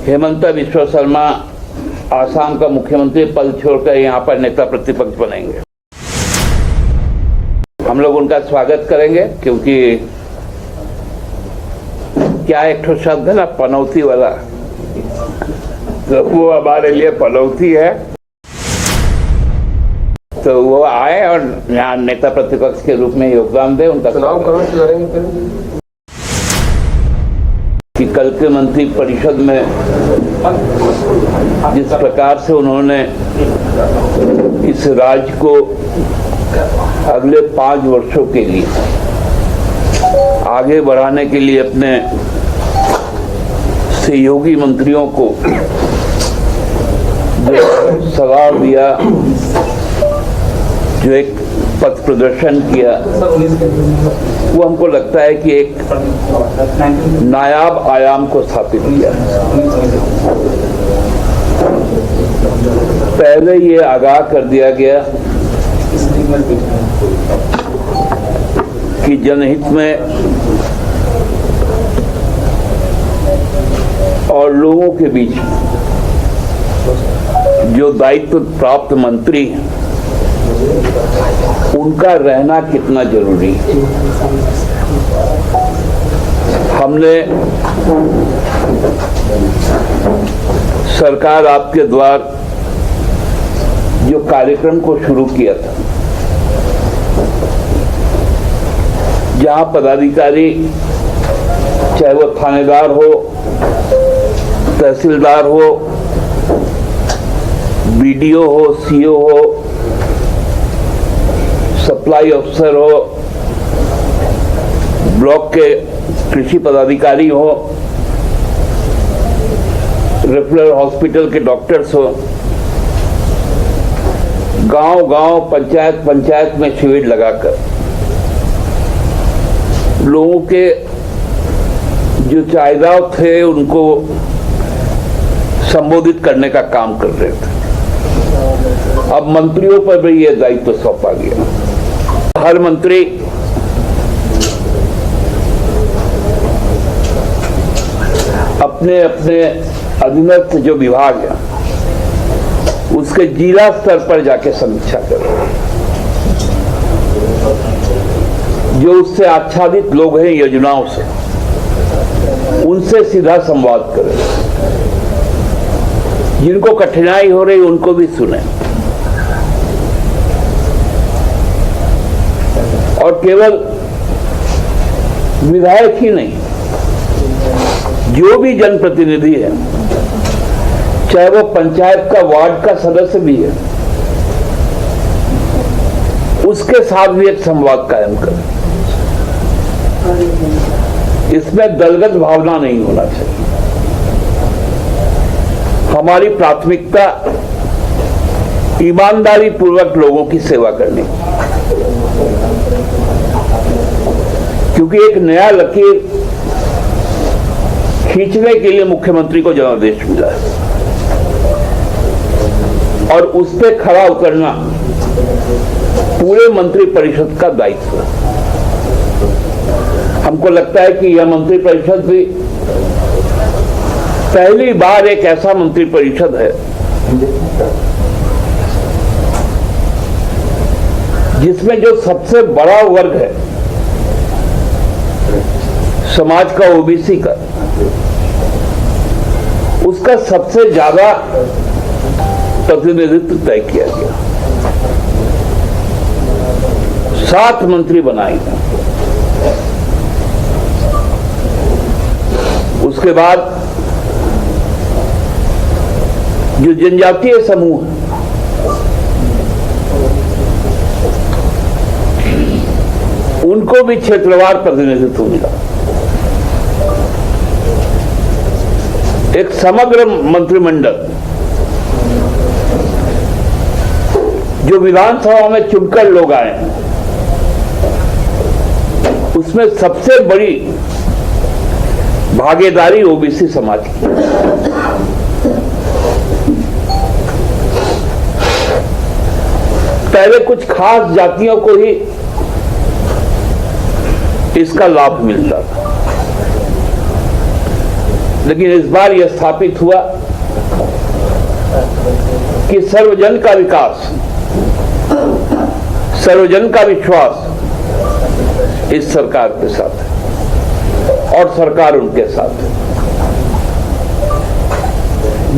हेमंत बिस्वा शर्मा आसाम का मुख्यमंत्री पद छोड़कर यहाँ पर नेता प्रतिपक्ष बनेंगे। हम लोग उनका स्वागत करेंगे क्योंकि क्या एक ठो शब्द है ना, पनौती वाला, तो वो हमारे लिए पनौती है। तो वो आए और यहाँ नेता प्रतिपक्ष के रूप में योगदान दे। उनका चुनाव करेंगे कि कल के मंत्री परिषद में जिस प्रकार से उन्होंने इस राज्य को अगले 5 वर्षों के लिए आगे बढ़ाने के लिए अपने सहयोगी मंत्रियों को जो सवाल दिया, जो एक पथ प्रदर्शन किया, वो हमको लगता है कि एक नायाब आयाम को स्थापित किया। पहले ये आगाह कर दिया गया कि जनहित में और लोगों के बीच जो दायित्व प्राप्त मंत्री हैं उनका रहना कितना जरूरी है। हमने सरकार आपके द्वार जो कार्यक्रम को शुरू किया था, जहां पदाधिकारी चाहे वो थानेदार हो, तहसीलदार हो, बीडीओ हो, सीओ हो, सप्लाई अफसर हो, ब्लॉक के कृषि पदाधिकारी हो, रेफरल हॉस्पिटल के डॉक्टर्स हो, गांव-गांव, पंचायत में शिविर लगाकर लोगों के जो चाहिदाव थे उनको संबोधित करने का काम कर रहे थे। अब मंत्रियों पर भी यह दायित्व सौंपा गया। हर मंत्री अपने अपने अधीनस्थ जो विभाग है उसके जिला स्तर पर जाके समीक्षा करें। जो उससे आच्छादित लोग हैं योजनाओं से, उनसे सीधा संवाद करें। जिनको कठिनाई हो रही उनको भी सुने और केवल विधायक ही नहीं, जो भी जनप्रतिनिधि है, चाहे वो पंचायत का वार्ड का सदस्य भी है, उसके साथ भी एक संवाद कायम करें। इसमें दलगत भावना नहीं होना चाहिए। हमारी प्राथमिकता ईमानदारी पूर्वक लोगों की सेवा करनी, क्योंकि एक नया लकीर खींचने के लिए मुख्यमंत्री को जनादेश मिला है और उस पे खरा उतरना पूरे मंत्री परिषद का दायित्व है। हमको लगता है कि यह मंत्री परिषद भी पहली बार एक ऐसा मंत्री परिषद है जिसमें जो सबसे बड़ा वर्ग है समाज का, ओबीसी का, उसका सबसे ज्यादा प्रतिनिधित्व तय किया गया। 7 मंत्री बनाए गए। उसके बाद जो जनजातीय समूह है, उनको भी क्षेत्रवार प्रतिनिधित्व मिला। एक समग्र मंत्रिमंडल जो विधानसभा में चुनकर लोग आए, उसमें सबसे बड़ी भागीदारी ओबीसी समाज की। पहले कुछ खास जातियों को ही इसका लाभ मिलता था, लेकिन इस बार यह स्थापित हुआ कि सर्वजन का विकास, सर्वजन का विश्वास इस सरकार के साथ है और सरकार उनके साथ है।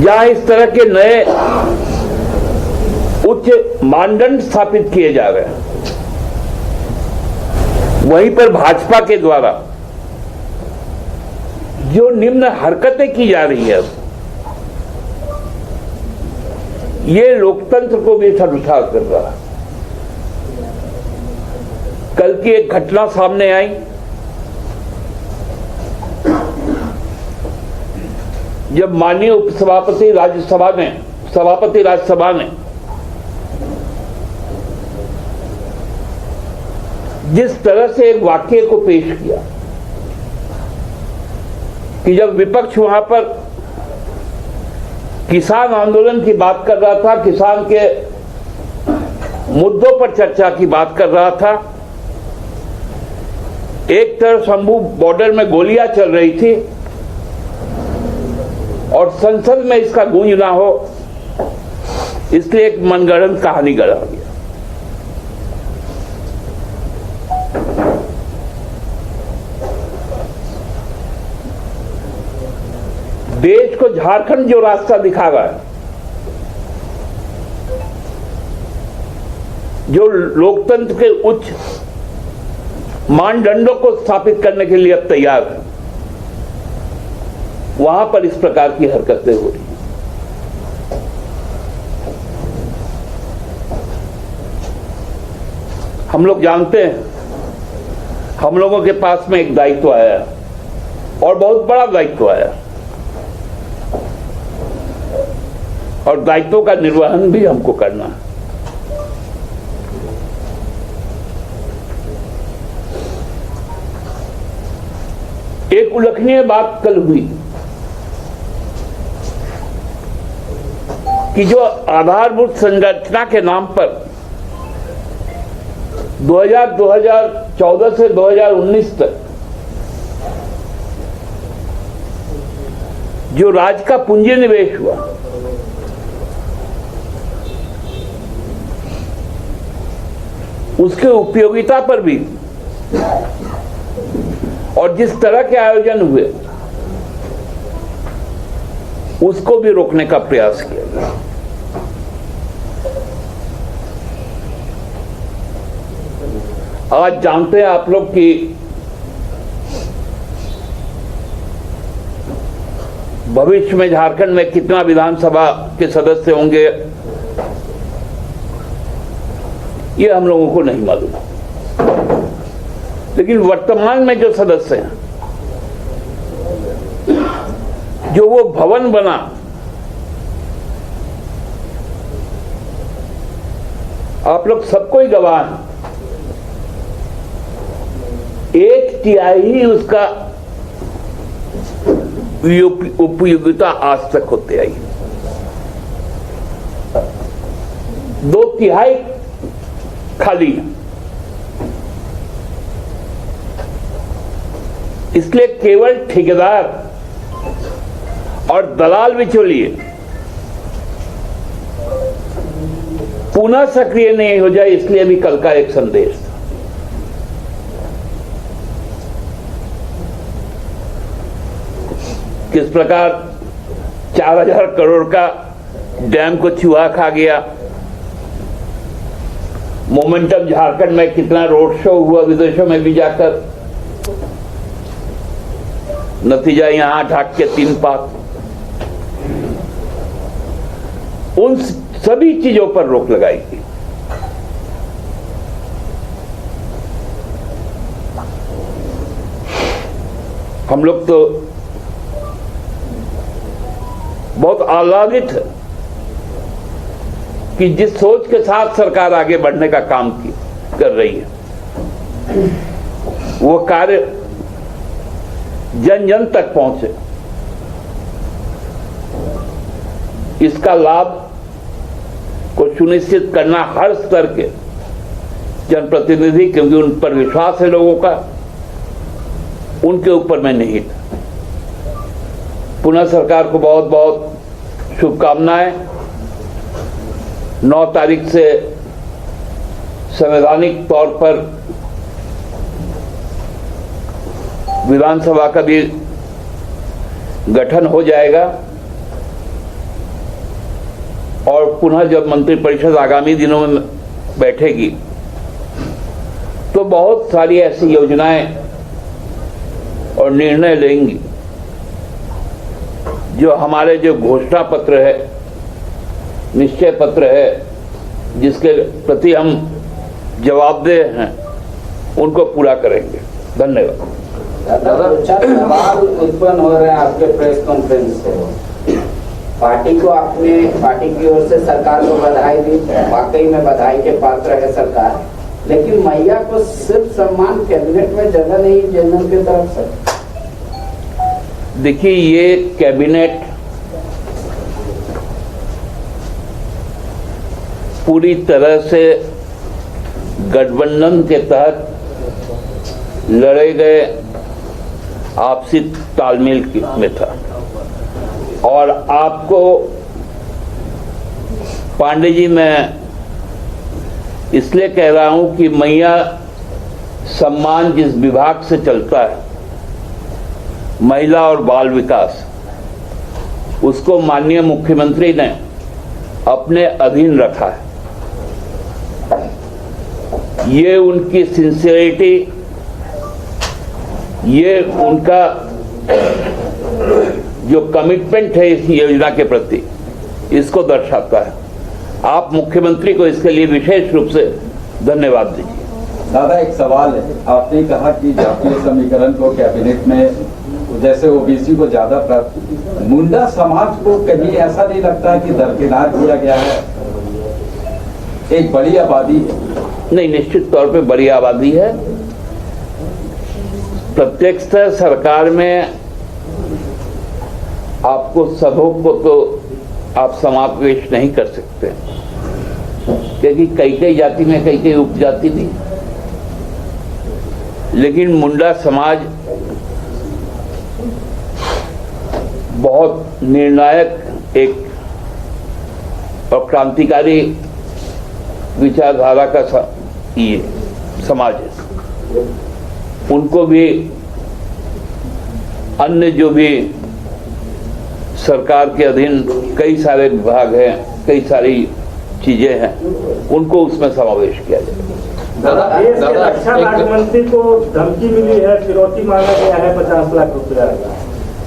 जहां इस तरह के नए उच्च मानदंड स्थापित किए जा रहे हैं, वहीं पर भाजपा के द्वारा जो निम्न हरकतें की जा रही है, ये लोकतंत्र को भी सरुचार कर रहा है। कल की एक घटना सामने आई, जब माननीय उपसभापति राज्यसभा ने जिस तरह से एक वाक्य को पेश किया कि जब विपक्ष वहां पर किसान आंदोलन की बात कर रहा था, किसान के मुद्दों पर चर्चा की बात कर रहा था, एक तरफ शंभू बॉर्डर में गोलियां चल रही थी और संसद में इसका गूंज ना हो, इसलिए एक मनगढ़ंत कहानी गढ़ा गया। देश को झारखंड जो रास्ता दिखा रहा है, जो लोकतंत्र के उच्च मानदंडों को स्थापित करने के लिए अब तैयार है, वहां पर इस प्रकार की हरकतें हो रही हैं। हम लोग जानते हैं, हम लोगों के पास में एक दायित्व आया और बहुत बड़ा दायित्व आया, और दायित्वों का निर्वहन भी हमको करना है। एक उल्लेखनीय बात कल हुई कि जो आधारभूत संरचना के नाम पर 2014 से 2019 तक जो राज्य का पूंजी निवेश हुआ, उसके उपयोगिता पर भी और जिस तरह के आयोजन हुए, उसको भी रोकने का प्रयास किया गया। आज जानते हैं आप लोग कि भविष्य में झारखंड में कितना विधानसभा के सदस्य होंगे, ये हम लोगों को नहीं मालूम, लेकिन वर्तमान में जो सदस्य हैं, जो वो भवन बना, आप लोग सबको ही गवाह हैं, 1/3 ही उसका उपयोगिता आज तक होते आई, 2/3 खाली है। इसलिए केवल ठेकेदार और दलाल बिचौलिए पुनः सक्रिय नहीं हो जाए, इसलिए भी कल का एक संदेश था। किस प्रकार 4000 करोड़ का डैम को चूहा खा गया, मोमेंटम झारखंड में कितना रोड शो हुआ विदेशों में भी जाकर, नतीजा यहां ढाक के 3 पात। उन सभी चीजों पर रोक लगाई गई। हम लोग तो बहुत आह्लादित है कि जिस सोच के साथ सरकार आगे बढ़ने का काम कर रही है, वो कार्य जन जन तक पहुंचे, इसका लाभ को सुनिश्चित करना हर स्तर के जनप्रतिनिधि, क्योंकि उन पर विश्वास है लोगों का, उनके ऊपर में नहीं था। पुनः सरकार को बहुत बहुत शुभकामनाएं। 9 तारीख से संवैधानिक तौर पर विधानसभा का भी गठन हो जाएगा और पुनः जब मंत्रिपरिषद आगामी दिनों में बैठेगी तो बहुत सारी ऐसी योजनाएं और निर्णय लेंगी जो हमारे जो घोषणा पत्र है, निश्चय पत्र है, जिसके प्रति हम जवाबदेह हैं, उनको पूरा करेंगे। धन्यवाद। सवाल उत्पन्न हो रहे हैं आपके प्रेस कॉन्फ्रेंस से। पार्टी की ओर से सरकार को बधाई दी, वाकई में बधाई के पात्र है सरकार, लेकिन मैया को सिर्फ सम्मान कैबिनेट में जगह नहीं जनरल की तरफ से। देखिए, ये कैबिनेट पूरी तरह से गठबंधन के तहत लड़े गए आपसी तालमेल में था और आपको पांडे जी मैं इसलिए कह रहा हूं कि मैया सम्मान जिस विभाग से चलता है, महिला और बाल विकास, उसको माननीय मुख्यमंत्री ने अपने अधीन रखा है। ये उनकी सिंसियरिटी, ये उनका जो कमिटमेंट है इस योजना के प्रति, इसको दर्शाता है। आप मुख्यमंत्री को इसके लिए विशेष रूप से धन्यवाद दीजिए। दादा, एक सवाल है। आपने कहा कि जातीय समीकरण को कैबिनेट में जैसे ओबीसी को ज्यादा प्राप्त, मुंडा समाज को कहीं ऐसा नहीं लगता है कि दरकिनार किया गया है? एक बड़ी आबादी है। नहीं, निश्चित तौर पे बड़ी आबादी है। प्रत्यक्षतः सरकार में आपको सबों को तो आप समावेश नहीं कर सकते, क्योंकि कई जाति में कई उपजाति थी। लेकिन मुंडा समाज बहुत निर्णायक एक और क्रांतिकारी विचारधारा का ये समाज है। उनको भी अन्य जो भी सरकार के अधीन कई सारे विभाग हैं, कई सारी चीजें हैं, उनको उसमें समावेश किया जाए। रक्षा राज्य मंत्री को धमकी मिली है, फिरौती मांगा गया है 50 लाख रुपया।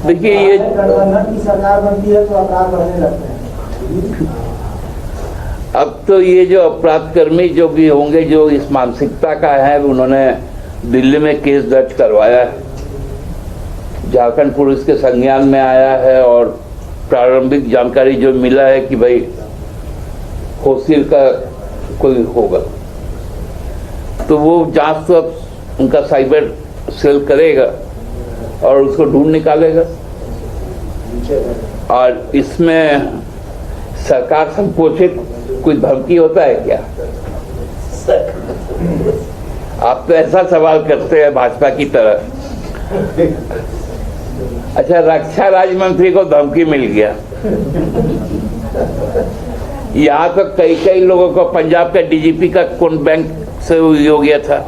देखिए, ये गठबंधन की सरकार बनती है तो अपराध बढ़ने लगते हैं। अब तो ये जो अपराधकर्मी जो भी होंगे, जो इस मानसिकता का है, उन्होंने दिल्ली में केस दर्ज करवाया है, झारखंड पुलिस के संज्ञान में आया है और प्रारंभिक जानकारी जो मिला है कि भाई होशिर का कोई होगा, तो वो जांच तो अब उनका साइबर सेल करेगा और उसको ढूंढ निकालेगा। और इसमें सरकार संकोचित कोई धमकी होता है क्या? आप तो ऐसा सवाल करते हैं भाजपा की तरह। अच्छा, रक्षा राज्य मंत्री को धमकी मिल गया। यहाँ तो कई लोगों को, पंजाब का डीजीपी का कौन बैंक से हो गया था।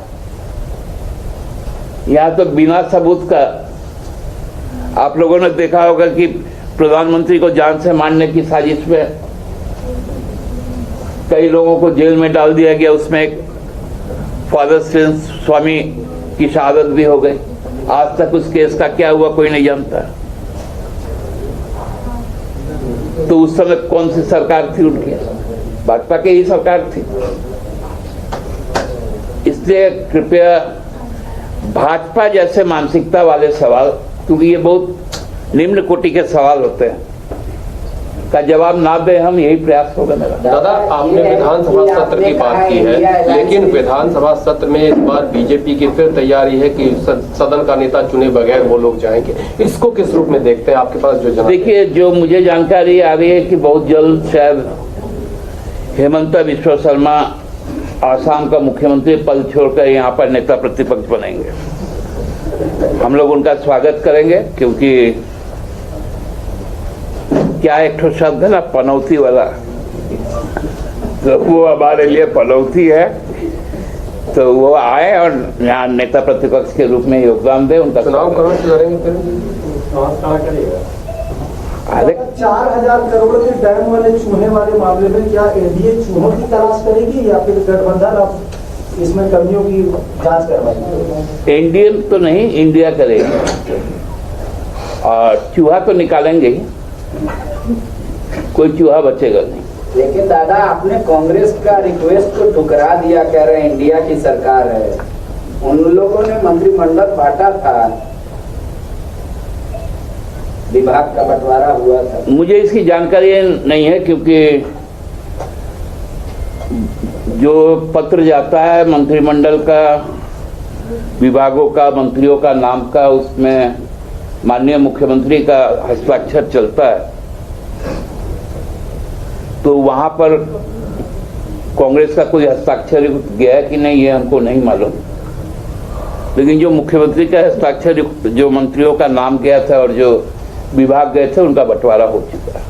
यहाँ तो बिना सबूत का आप लोगों ने देखा होगा कि प्रधानमंत्री को जान से मारने की साजिश में कई लोगों को जेल में डाल दिया गया। उसमें एक फादर स्वामी की शहादत भी हो गई। आज तक उस केस का क्या हुआ कोई नहीं जानता। तो उस समय कौन सी सरकार थी उनकी? भाजपा की ही सरकार थी। इसलिए कृपया भाजपा जैसे मानसिकता वाले सवाल, क्योंकि ये बहुत निम्न कोटि के सवाल होते हैं, का जवाब ना दे, हम यही प्रयास होगा मेरा। दादा, आपने विधानसभा सत्र की बात की है, लेकिन विधानसभा सत्र में इस बार बीजेपी की फिर तैयारी है कि सदन का नेता चुने बगैर वो लोग जाएंगे। इसको किस रूप में देखते हैं? आपके पास जो देखिए, जो मुझे जानकारी आ रही है कि बहुत जल्द शायद हेमंत बिस्वा शर्मा आसाम का मुख्यमंत्री पद छोड़कर यहाँ पर नेता प्रतिपक्ष बनेंगे। हम लोग उनका स्वागत करेंगे, क्योंकि क्या एक ठो शब्द है ना पनौती वाला, तो वो हमारे लिए पनौती है। तो वो आए और यहाँ नेता प्रतिपक्ष के रूप में योगदान दे। उनका चुनाव कहाँ से लड़ेंगे फिर? अरे 4,000 करोड़ के डैम वाले चूहे वाले मामले में क्या एनडीए चूहों की तलाश करेगी या फिर गठबंधन अब इसमें कमियों की जांच करवाएगी? एनडीए तो नहीं, इंडिया करेगी और चूहा तो निकालेंगे ही, कोई चूहा बचेगा नहीं। लेकिन दादा आपने कांग्रेस का रिक्वेस्ट को ठुकरा दिया, कह रहे हैं इंडिया की सरकार है। उन लोगों ने मंत्रिमंडल बांटा था, विभाग का बंटवारा हुआ था। मुझे इसकी जानकारी नहीं है, क्योंकि जो पत्र जाता है मंत्रिमंडल का, विभागों का, मंत्रियों का नाम का, उसमें माननीय मुख्यमंत्री का हस्ताक्षर चलता है। तो वहां पर कांग्रेस का कोई हस्ताक्षर गया है कि नहीं, ये हमको नहीं मालूम। लेकिन जो मुख्यमंत्री का हस्ताक्षर, जो मंत्रियों का नाम गया था और जो विभाग गए थे, उनका बंटवारा हो चुका है।